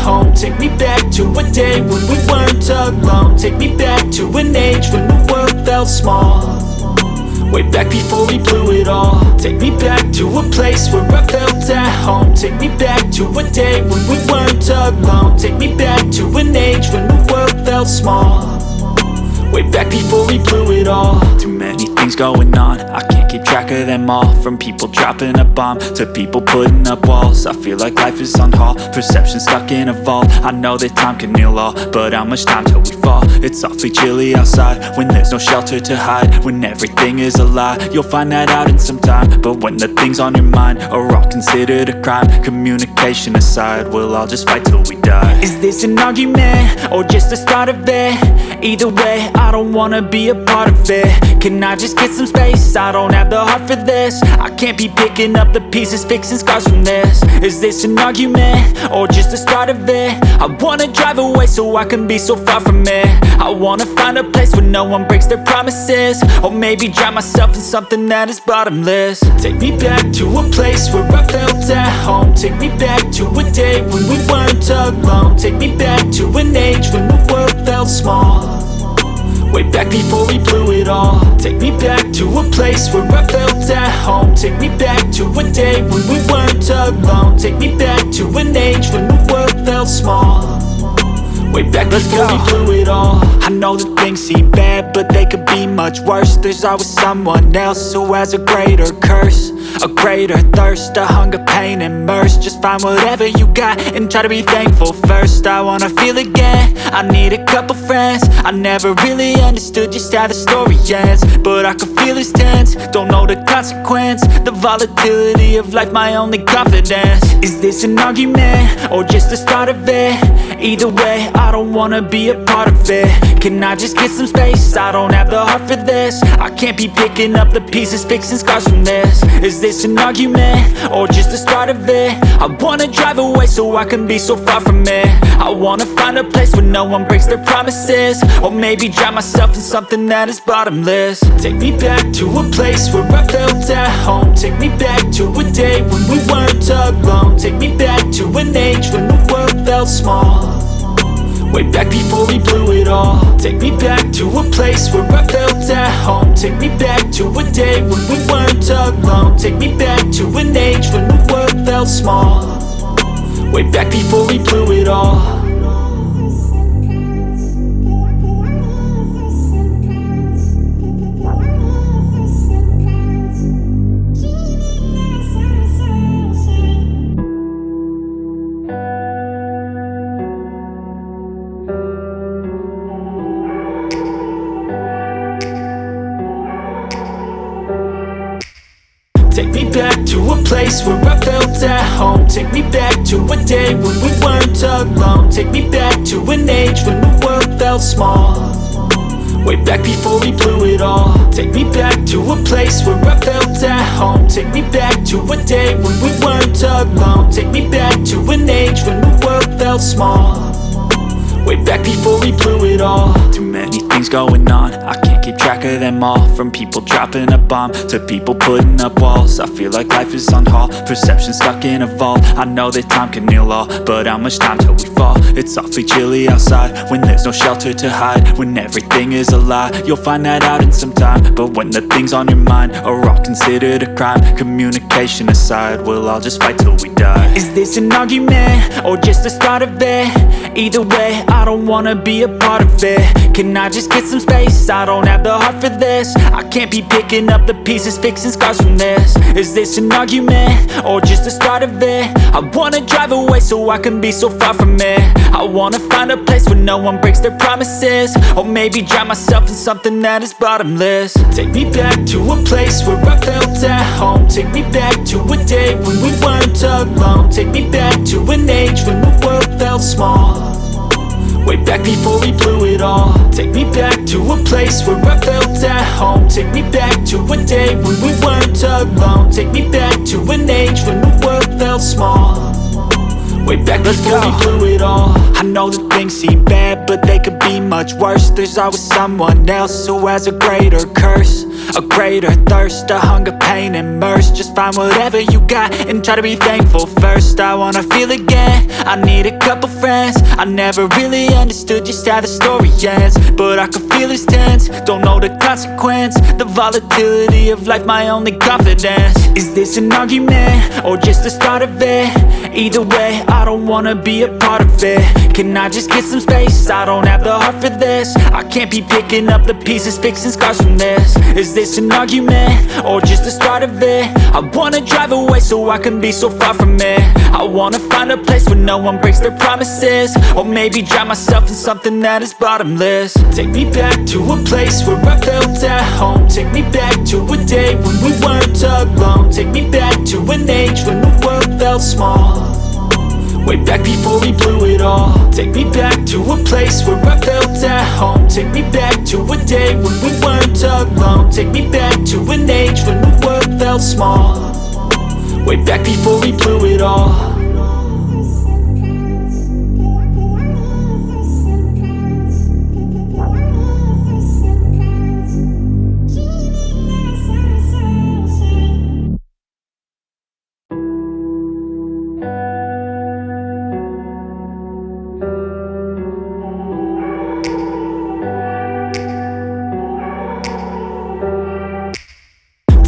home. Take me back to a day when we weren't alone. Take me back to an age when the world felt small. Way back before we blew it all. Take me back to a place where I felt at home. Take me back to a day when we weren't alone. Take me back to an age when the world felt small. Way back before we blew it all. Too many things going on, I can't keep track of them all. From people dropping a bomb to people putting up walls. I feel like life is on hold, perception stuck in a vault. I know that time can heal all, but how much time till we fall? It's awfully chilly outside when there's no shelter to hide. When everything is a lie, you'll find that out in some time. But when the things on your mind are all considered a crime, communication aside, we'll all just fight till we die. Is this an argument or just the start of it? Either way, I don't wanna be a part of it. Can I just get some space? I don't have the heart for this. I can't be picking up the pieces, fixing scars from this. Is this an argument or just the start of it? I wanna drive away so I can be so far from it. I wanna find a place where no one breaks their promises. Or maybe drown myself in something that is bottomless. Take me back to a place where I felt at home. Take me back to a day when we weren't alone. Take me back to an age when the world felt small. Way back before we blew it all. Take me back to a place where I felt at home. Take me back to a day when we weren't alone. Take me back to an age when the world felt small. Way back before we blew it all. I know that things seem bad, but they could be much worse. There's always someone else who has a greater curse, a greater thirst, a hunger, pain, and mercy. Just find whatever you got and try to be thankful first. I wanna feel again, I need a couple friends. I never really understood just how the story ends, but I can feel it's tense, don't know the consequence. The volatility of life, my only confidence. Is this an argument or just the start of it? Either way, I don't wanna be a part of it. Can I just get some space? I don't have the heart for this. I can't be picking up the pieces, fixing scars from this. Is this an argument or just the start of it? I wanna drive away so I can be so far from it. I wanna find a place where no one breaks their promises. Or maybe drown myself in something that is bottomless. Take me back to a place where I felt at home. Take me back to a day when we weren't alone. Take me back to an age when the world felt small. Way back before we blew it all. Take me back to a place where I felt at home. Take me back to a day when we weren't alone. Take me back to an age when the world felt small. Way back before we blew it all. Take me back to a place where I felt at home. Take me back to a day when we weren't alone. Take me back to an age when the world felt small. Way back before we blew it all. Take me back to a place where I felt at home. Take me back to a day when we weren't alone. Take me back to an age when the world felt small. Way back before we blew it all. Too many things going on, I can't keep track of them all. From people dropping a bomb to people putting up walls. I feel like life is on hold, perception stuck in a vault. I know that time can heal all, but how much time till we fall? It's awfully chilly outside when there's no shelter to hide. When everything is a lie, you'll find that out in some time. But when the things on your mind are all considered a crime, communication aside, we'll all just fight till we die. Is this an argument or just the start of it? Either way, I don't wanna be a part of it. Can I just get some space? I don't have the heart for this. I can't be picking up the pieces, fixing scars from this. Is this an argument or just the start of it? I wanna drive away so I can be so far from it. I wanna find a place where no one breaks their promises. Or maybe drown myself in something that is bottomless. Take me back to a place where I felt at home. Take me back to a day when we weren't alone. Take me back to an age when the world felt small. Way back before we blew it all. Take me back to a place where I felt at home. Take me back to a day when we weren't alone. Take me back to an age when the world felt small. Way back before we blew it all. I know that things seem bad, but they could be much worse. There's always someone else who has a greater curse, A greater thirst, a hunger, pain, immersed. Just find whatever you got and try to be thankful first. I wanna feel again, I need a couple friends. I never really understood just how the story ends, but I can feel it's tense, don't know the consequence. The volatility of life, my only confidence. Is this an argument, or just the start of it? Either way, I don't wanna be a part of it. Can I just get some space? I don't have the heart for this. I can't be picking up the pieces, fixing scars from this. Is this an argument, or just the start of it? I wanna drive away so I can be so far from it. I wanna find a place where no one breaks their promises, or maybe drown myself in something that is bottomless. Take me back to a place where I felt at home. Take me back to a day when we weren't alone. Take me back to an age when the world felt small, way back before we blew it all. Take me back to a place where I felt at home. Take me back to a day when we weren't alone. Take me back to an age when the world felt small, way back before we blew it all.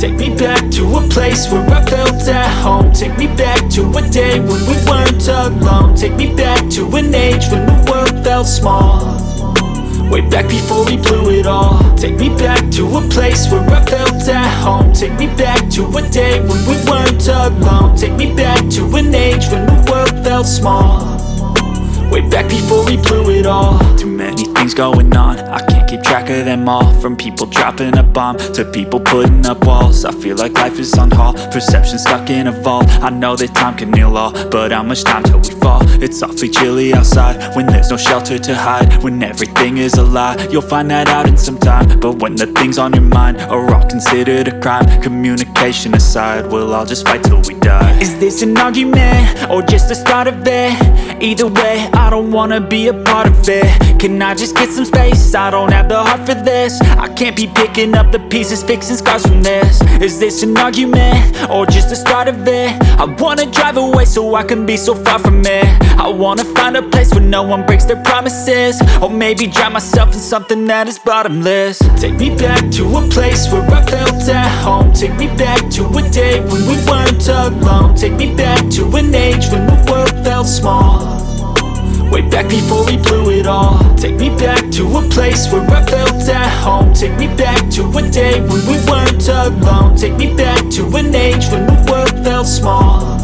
Take me back to a place where I felt at home. Take me back to a day when we weren't alone. Take me back to an age when the world felt small, way back before we blew it all. Take me back to a place where I felt at home. Take me back to a day when we weren't alone. Take me back to an age when the world felt small, way back before we blew it all. Too many things going on, I can't keep track of them all. From people dropping a bomb to people putting up walls. I feel like life is on hold, perception stuck in a vault. I know that time can heal all, but how much time till we fall? It's awfully chilly outside when there's no shelter to hide. When everything is a lie, you'll find that out in some time. But when the things on your mind are all considered a crime, communication aside, we'll all just fight till we die. Is this an argument, or just the start of it? Either way, I don't wanna be a part of it. Can I just get some space? I don't have the heart for this. I can't be picking up the pieces, fixing scars from this. Is this an argument, or just the start of it? I wanna drive away so I can be so far from it. I wanna find a place where no one breaks their promises, or maybe drown myself in something that is bottomless. Take me back to a place where I felt at home. Take me back to a day when we weren't alone. Take me back to an age when the world felt small, way back before we blew it all. Take me back to a place where I felt at home. Take me back to a day when we weren't alone. Take me back to an age when the world felt small,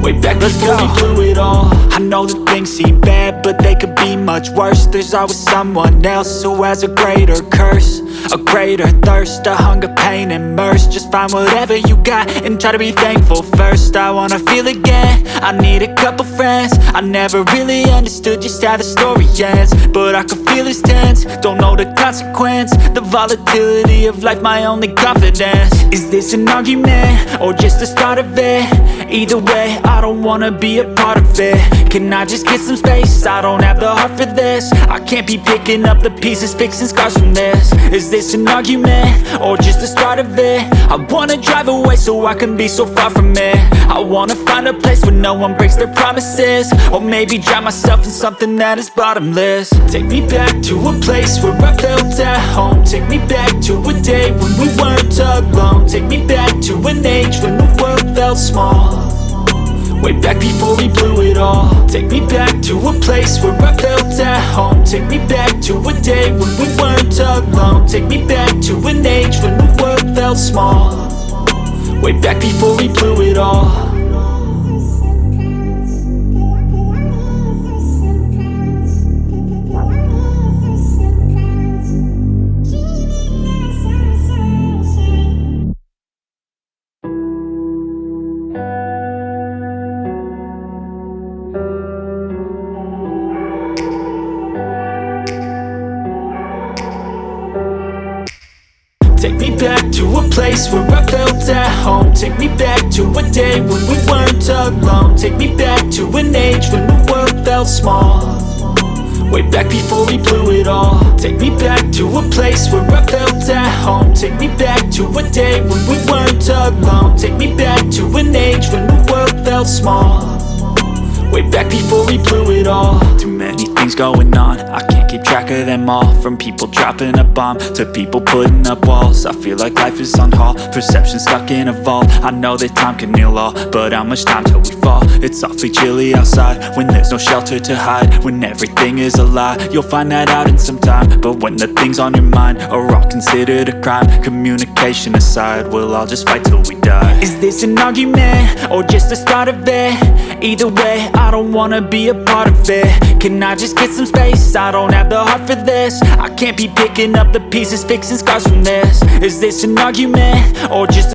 way back before we blew it all. I know that things seem bad, but they could be much worse. There's always someone else who has a greater curse, a greater thirst, a hunger, pain, immersed. Just find whatever you got and try to be thankful first. I wanna feel again, I need a couple friends. I never really understood just how the story ends, but I can feel it's tense, don't know the consequence. The volatility of life, my only confidence. Is this an argument, or just the start of it? Either way, I don't wanna be a part of it. Can I just get some space? I don't have the heart for this. I can't be picking up the pieces, fixing scars from this. Is this an argument, or just the start of it? I wanna drive away so I can be so far from it. I wanna find a place where no one breaks their promises, or maybe drown myself in something that is bottomless. Take me back to a place where I felt at home. Take me back to a day when we weren't alone. Take me back to an age when the world felt small, way back before we blew it all. Take me back to a place where I felt at home. Take me back to a day when we weren't alone. Take me back to an age when the world felt small, way back before we blew it all. Take me back to a place where I felt at home. Take me back to a day when we weren't alone. Take me back to an age when the world felt small, way back before we blew it all. Take me back to a place where I felt at home. Take me back to a day when we weren't alone. Take me back to an age when the world felt small, way back before we blew it all. Too many things going on, I can't keep track of them all. From people dropping a bomb to people putting up walls. I feel like life is on hold, perception stuck in a vault. I know that time can heal all, but how much time till we fall? It's awfully chilly outside when there's no shelter to hide. When everything is a lie, you'll find that out in some time. But when the things on your mind are all considered a crime, communication aside, we'll all just fight till we die. Is this an argument or just the start of it? Either way, I don't wanna be a part of it. Can I just get some space? I don't have the heart for this. I can't be picking up the pieces, fixing scars from this. Is this an argument or just